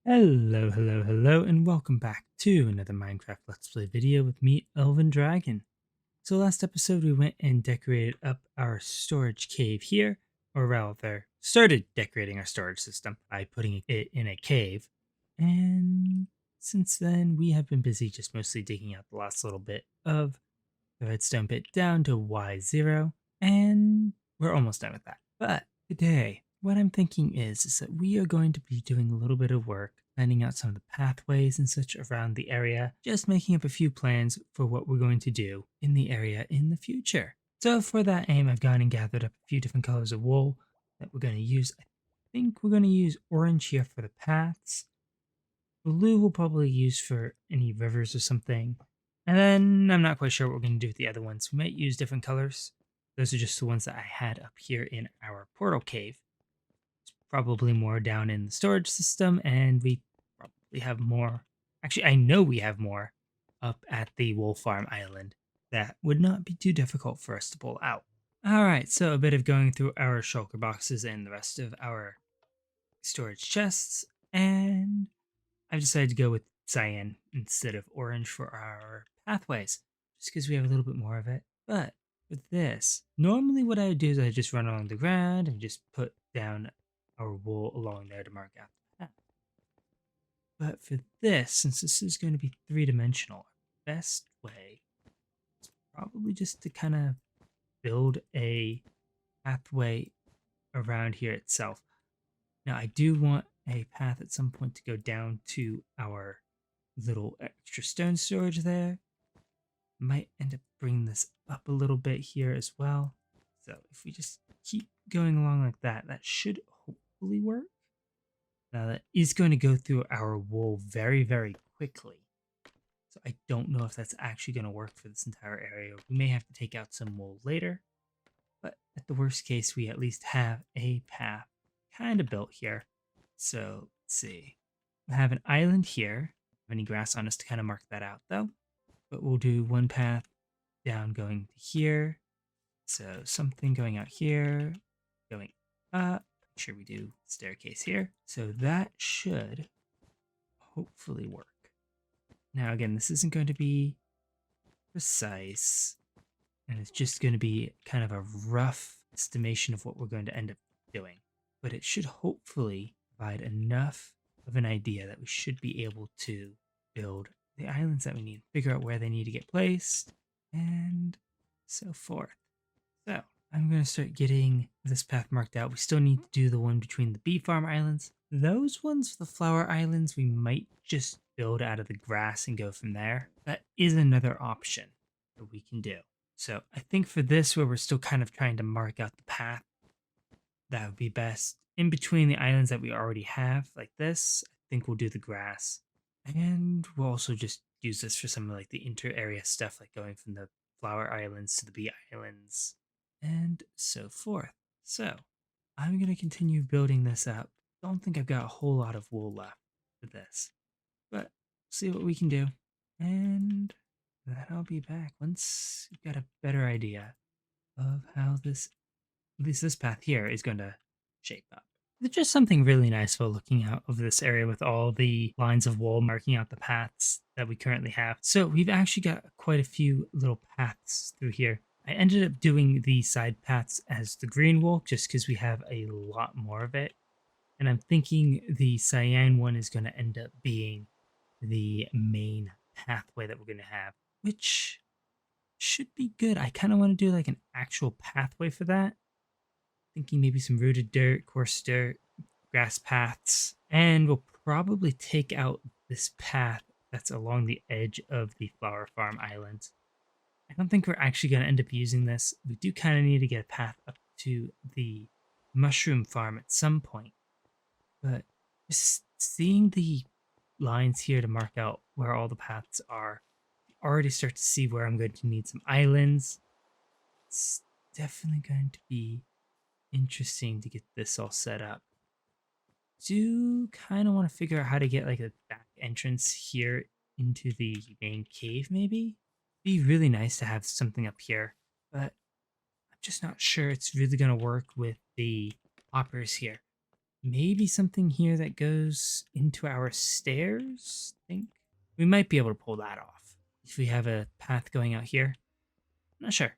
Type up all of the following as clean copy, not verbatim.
Hello, and welcome back to another Minecraft Let's Play video with me, Elven Dragon. So last episode we went and decorated up our storage cave here, or rather, started decorating our storage system by putting it in a cave. And since then, we have been busy just mostly digging out the last little bit of the Redstone Pit down to Y0, and we're almost done with that. But today, what I'm thinking is that we are going to be doing a little bit of work, planning out some of the pathways and such around the area, just making up a few plans for what we're going to do in the area in the future. So for that aim, I've gone and gathered up a few different colors of wool that we're going to use. I think we're going to use orange here for the paths. Blue we'll probably use for any rivers or something. And then I'm not quite sure what we're going to do with the other ones. We might use different colors. Those are just the ones that I had up here in our portal cave. It's probably more down in the storage system, and we probably have more. Actually, I know we have more up at the Wool Farm Island that would not be too difficult for us to pull out. Alright, so a bit of going through our shulker boxes and the rest of our storage chests, and I've decided to go with cyan instead of orange for our pathways, just because we have a little bit more of it. But with this, normally what I would do is I just run along the ground and just put down our wool along there to mark out the path. But for this, since this is going to be three-dimensional, our best way is probably just to kind of build a pathway around here itself. Now, I do want a path at some point to go down to our little extra stone storage there. Might end up bringing this up a little bit here as well. So if we just keep going along like that, that should hopefully work. Now that is going to go through our wool very, very quickly. So I don't know if that's actually going to work for this entire area. We may have to take out some wool later. But at the worst case, we at least have a path kind of built here. So let's see. I have an island here. Have any grass on us to kind of mark that out though. But we'll do one path down going to here. So something going out here, going up. Make sure we do staircase here. So that should hopefully work. Now again, this isn't going to be precise, and it's just going to be kind of a rough estimation of what we're going to end up doing. But it should hopefully provide enough of an idea that we should be able to build the islands that we need, figure out where they need to get placed, and so forth. So I'm going to start getting this path marked out. We still need to do the one between the bee farm islands. Those ones, the flower islands, we might just build out of the grass and go from there. That is another option that we can do. So I think for this, where we're still kind of trying to mark out the path, that would be best. In between the islands that we already have, like this, I think we'll do the grass. And we'll also just use this for some of like the inter-area stuff, like going from the flower islands to the bee islands, and so forth. So I'm going to continue building this up. Don't think I've got a whole lot of wool left for this, but see what we can do. And then I'll be back once you've got a better idea of how this, at least this path here, is going to shape up. There's just something really nice about looking out of this area with all the lines of wool marking out the paths that we currently have. So we've actually got quite a few little paths through here. I ended up doing the side paths as the green wool just because we have a lot more of it. And I'm thinking the cyan one is going to end up being the main pathway that we're going to have, which should be good. I kind of want to do like an actual pathway for that. Thinking maybe some rooted dirt, coarse dirt, grass paths, and we'll probably take out this path that's along the edge of the flower farm island. I don't think we're actually going to end up using this. We do kind of need to get a path up to the mushroom farm at some point, but just seeing the lines here to mark out where all the paths are, you already start to see where I'm going to need some islands. It's definitely going to be interesting to get this all set up. Do kind of want to figure out how to get like a back entrance here into the main cave, maybe? Be really nice to have something up here, but I'm just not sure it's really going to work with the hoppers here. Maybe something here that goes into our stairs, I think. We might be able to pull that off. If we have a path going out here. Not sure.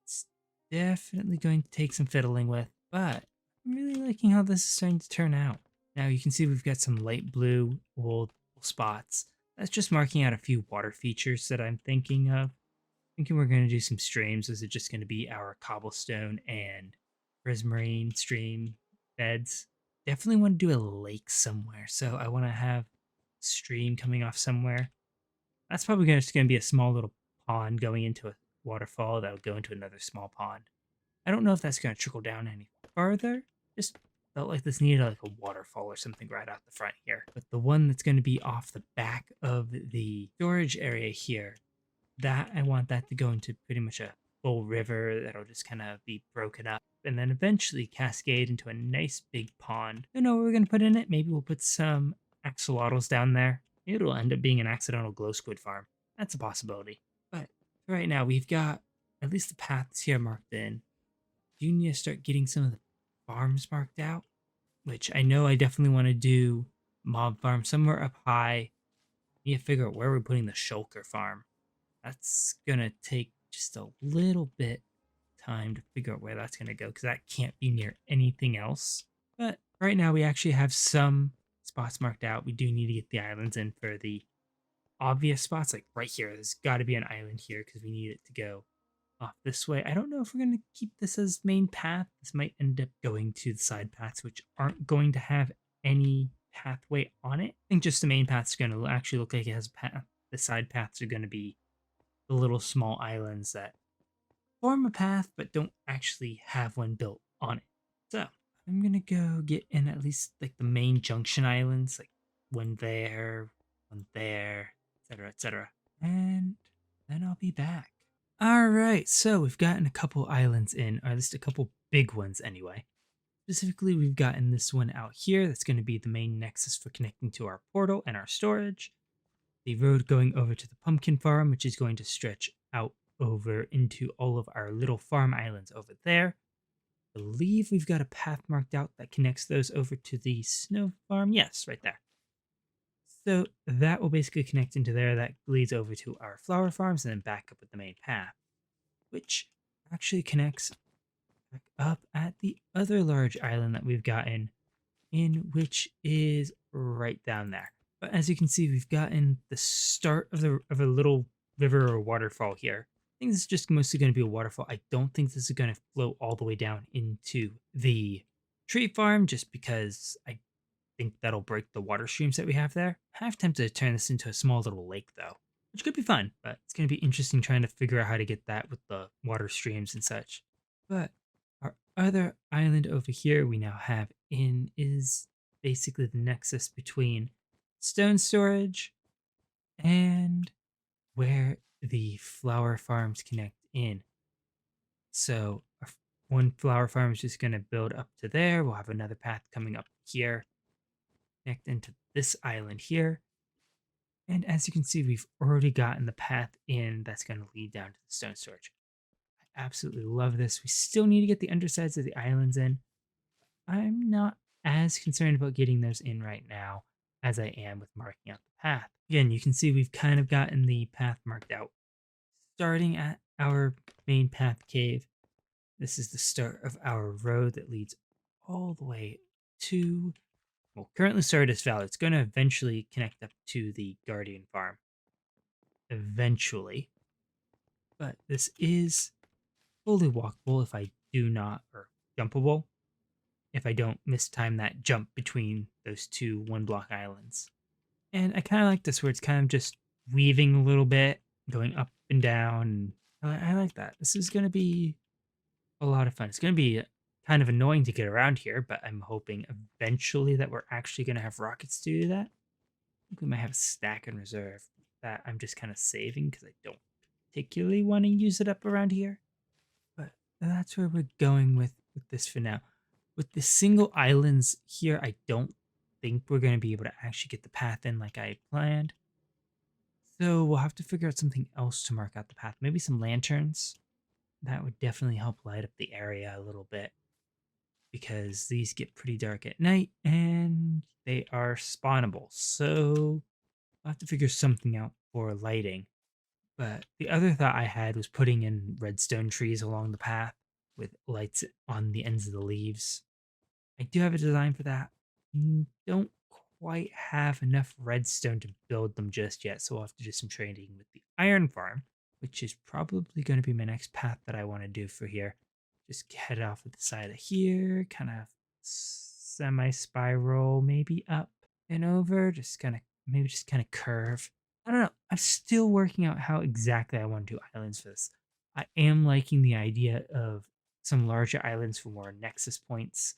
It's definitely going to take some fiddling with, but I'm really liking how this is starting to turn out. Now you can see we've got some light blue old spots. That's just marking out a few water features that I'm thinking of. Thinking we're going to do some streams. Is it just going to be our cobblestone and prismarine stream beds? Definitely want to do a lake somewhere. So I want to have stream coming off somewhere. That's probably just going to be a small little pond going into a waterfall that will go into another small pond. I don't know if that's going to trickle down any farther. Just felt like this needed like a waterfall or something right out the front here. But the one that's going to be off the back of the storage area here, that I want that to go into pretty much a full river that'll just kind of be broken up and then eventually cascade into a nice big pond. Don't know what we're going to put in it. Maybe we'll put some axolotls down there. It'll end up being an accidental glow squid farm. That's a possibility. But for right now, we've got at least the paths here marked in. Do you need to start getting some of the farms marked out? Which I know I definitely want to do mob farm somewhere up high. Need to figure out where we're putting the shulker farm. That's gonna take just a little bit time to figure out where that's gonna go because that can't be near anything else. But right now we actually have some spots marked out. We do need to get the islands in for the obvious spots, like right here. There's got to be an island here because we need it to go off this way. I don't know if we're going to keep this as main path. This might end up going to the side paths, which aren't going to have any pathway on it. I think just the main path's going to actually look like it has a path. The side paths are going to be the little small islands that form a path but don't actually have one built on it. So I'm gonna go get in at least like the main junction islands, like one there, etc., etc. And then I'll be back. All right, so we've gotten a couple islands in, or at least a couple big ones anyway. Specifically, we've gotten this one out here that's going to be the main nexus for connecting to our portal and our storage. The road going over to the pumpkin farm, which is going to stretch out over into all of our little farm islands over there. I believe we've got a path marked out that connects those over to the snow farm. Yes, right there. So that will basically connect into there. That leads over to our flower farms and then back up with the main path, which actually connects back up at the other large island that we've gotten in, which is right down there. But as you can see, we've gotten the start of a little river or waterfall here. I think this is just mostly going to be a waterfall. I don't think this is going to flow all the way down into the tree farm just because I think that'll break the water streams that we have there. I'm half tempted to turn this into a small little lake though, which could be fun, but it's going to be interesting trying to figure out how to get that with the water streams and such. But our other island over here we now have in is basically the nexus between stone storage and where the flower farms connect in. So one flower farm is just going to build up to there. We'll have another path coming up here, connect into this island here. And as you can see, we've already gotten the path in that's going to lead down to the stone storage. I absolutely love this. We still need to get the undersides of the islands in. I'm not as concerned about getting those in right now as I am with marking out the path. Again, you can see we've kind of gotten the path marked out. Starting at our main path cave, this is the start of our road that leads all the way to, well, currently Stardust Valley. It's going to eventually connect up to the Guardian Farm. Eventually. But this is fully walkable if I do not, or jumpable, if I don't mistime that jump between those two one block islands. And I kind of like this where it's kind of just weaving a little bit, going up and down. I like that. This is going to be a lot of fun. It's going to be kind of annoying to get around here, but I'm hoping eventually that we're actually going to have rockets to do that. I think we might have a stack in reserve that I'm just kind of saving because I don't particularly want to use it up around here. But that's where we're going with this for now. With the single islands here, I don't think we're going to be able to actually get the path in like I planned. So we'll have to figure out something else to mark out the path. Maybe some lanterns. That would definitely help light up the area a little bit. because these get pretty dark at night and they are spawnable. So I'll have to figure something out for lighting. But the other thought I had was putting in redstone trees along the path with lights on the ends of the leaves. I do have a design for that. Don't quite have enough redstone to build them just yet, so I'll have to do some trading with the iron farm, which is probably going to be my next path that I want to do for here. Just head off at the side of here, kind of semi spiral, maybe up and over, just kind of maybe just kind of curve. I don't know. I'm still working out how exactly I want to do islands for this. I am liking the idea of some larger islands for more nexus points.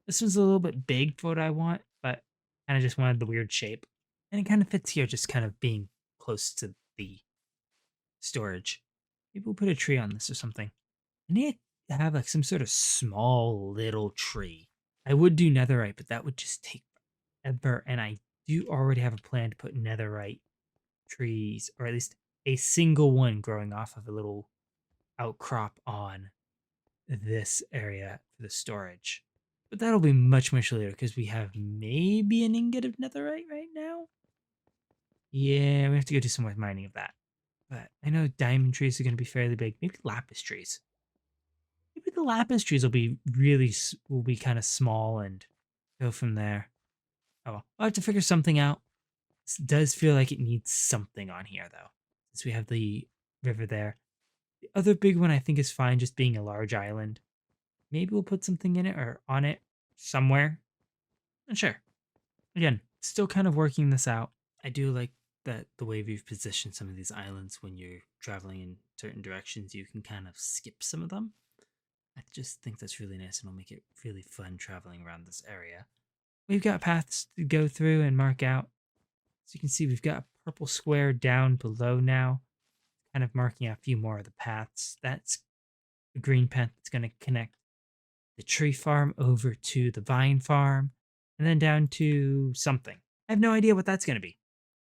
This one's a little bit big for what I want, but kind of just wanted the weird shape. And it kind of fits here, just kind of being close to the storage. Maybe we'll put a tree on this or something. I need to have like some sort of small little tree. I would do netherite, but that would just take forever. And I do already have a plan to put netherite trees, or at least a single one growing off of a little outcrop on this area for the storage. But that'll be much, much later because we have maybe an ingot of netherite right now. Yeah, we have to go do some more mining of that. But I know diamond trees are going to be fairly big. Maybe lapis trees. Maybe the lapis trees will be will be kind of small and go from there. Oh, well, I'll have to figure something out. This does feel like it needs something on here, though, since we have the river there. The other big one I think is fine, just being a large island. Maybe we'll put something in it or on it somewhere. Not sure. Again, still kind of working this out. I do like that the way we've positioned some of these islands when you're traveling in certain directions, you can kind of skip some of them. I just think that's really nice and will make it really fun traveling around this area. We've got paths to go through and mark out. So you can see we've got a purple square down below now, kind of marking out a few more of the paths. That's the green path that's going to connect the tree farm over to the vine farm, and then down to something. I have no idea what that's going to be,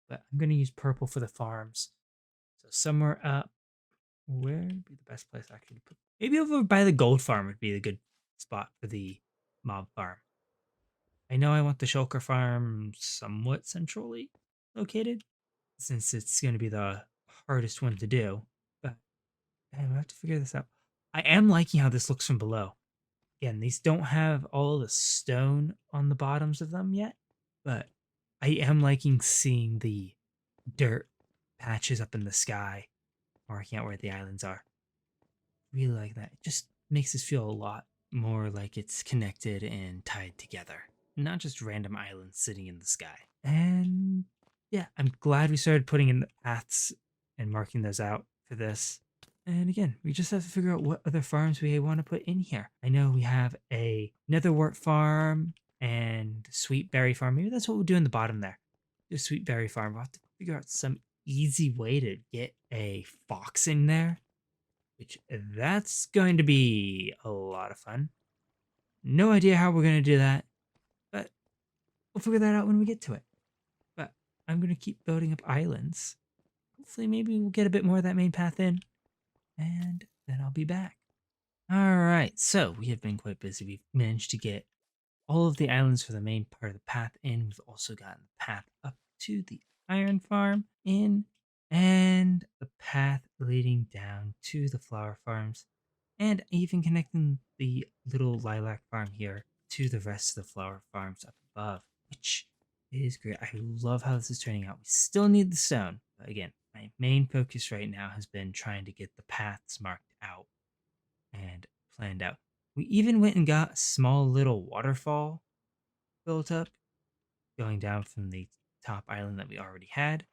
but I'm going to use purple for the farms. So somewhere up, where would be the best place actually to put? Maybe over by the gold farm would be a good spot for the mob farm. I know I want the shulker farm somewhat centrally located, since it's going to be the hardest one to do, but I have to figure this out. I am liking how this looks from below. Again, these don't have all the stone on the bottoms of them yet, but I am liking seeing the dirt patches up in the sky, marking out where the islands are. Really like that. It just makes us feel a lot more like it's connected and tied together, not just random islands sitting in the sky. And yeah, I'm glad we started putting in the paths and marking those out for this. And again, we just have to figure out what other farms we want to put in here. I know we have a netherwort farm and sweet berry farm. Maybe that's what we'll do in the bottom there. Do a sweet berry farm. We'll have to figure out some easy way to get a fox in there, which that's going to be a lot of fun. No idea how we're going to do that, but we'll figure that out when we get to it. But I'm going to keep building up islands. Hopefully, maybe we'll get a bit more of that main path in, and then I'll be back. All right, so we have been quite busy. We've managed to get all of the islands for the main part of the path in. We've also gotten the path up to the iron farm in, and the path leading down to the flower farms, and even connecting the little lilac farm here to the rest of the flower farms up above, which is great. I love how this is turning out. We still need the stone, but again, my main focus right now has been trying to get the paths marked out and planned out. We even went and got a small little waterfall built up going down from the top island that we already had.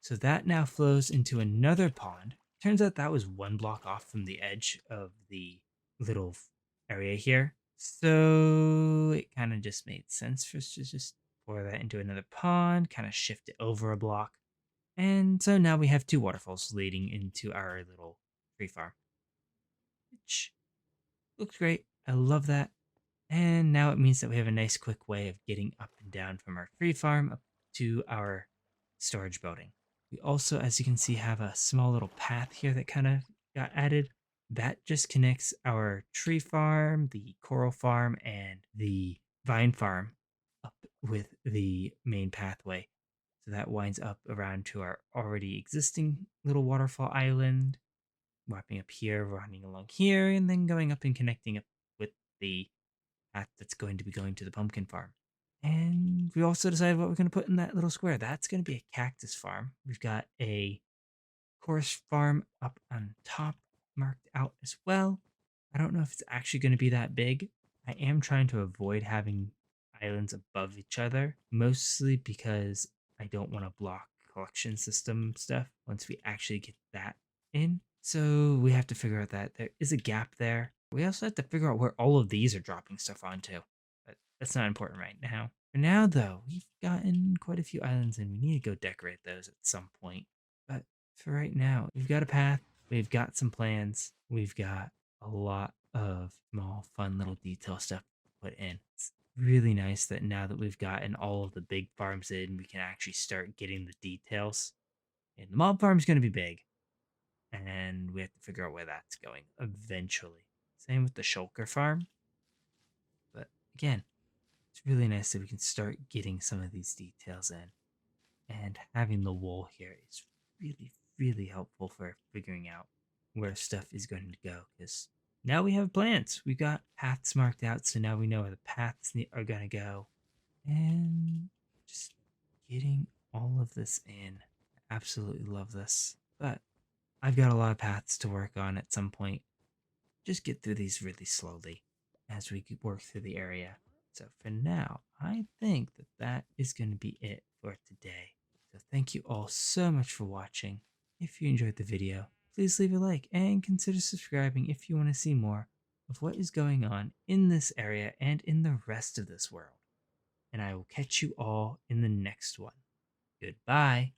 So that now flows into another pond. Turns out that was one block off from the edge of the little area here. So it kind of just made sense for us to just pour that into another pond, kind of shift it over a block. And so now we have two waterfalls leading into our little tree farm, which looks great. I love that. And now it means that we have a nice quick way of getting up and down from our tree farm up to our storage building. We also, as you can see, have a small little path here that kind of got added. That just connects our tree farm, the coral farm, and the vine farm up with the main pathway. So that winds up around to our already existing little waterfall island, wrapping up here, running along here, and then going up and connecting up with the path that's going to be going to the pumpkin farm. And we also decided what we're going to put in that little square. That's going to be a cactus farm. We've got a chorus farm up on top marked out as well. I don't know if it's actually going to be that big. I am trying to avoid having islands above each other, mostly because I don't want to block collection system stuff once we actually get that in. So we have to figure out that there is a gap there. We also have to figure out where all of these are dropping stuff onto. But that's not important right now. For now, though, we've gotten quite a few islands and we need to go decorate those at some point. But for right now, we've got a path, we've got some plans, we've got a lot of small, fun little detail stuff to put in. It's really nice that now that we've gotten all of the big farms in, we can actually start getting the details. And the mob farm is going to be big, and we have to figure out where that's going eventually. Same with the shulker farm. But again, it's really nice that we can start getting some of these details in. And having the wool here is really, really helpful for figuring out where stuff is going to go. Because now we have plans. We got paths marked out, so now we know where the paths are going to go. And just getting all of this in. I absolutely love this. But I've got a lot of paths to work on at some point. Just get through these really slowly as we work through the area. So for now, I think that that is going to be it for today. So thank you all so much for watching. If you enjoyed the video, please leave a like and consider subscribing if you want to see more of what is going on in this area and in the rest of this world. And I will catch you all in the next one. Goodbye.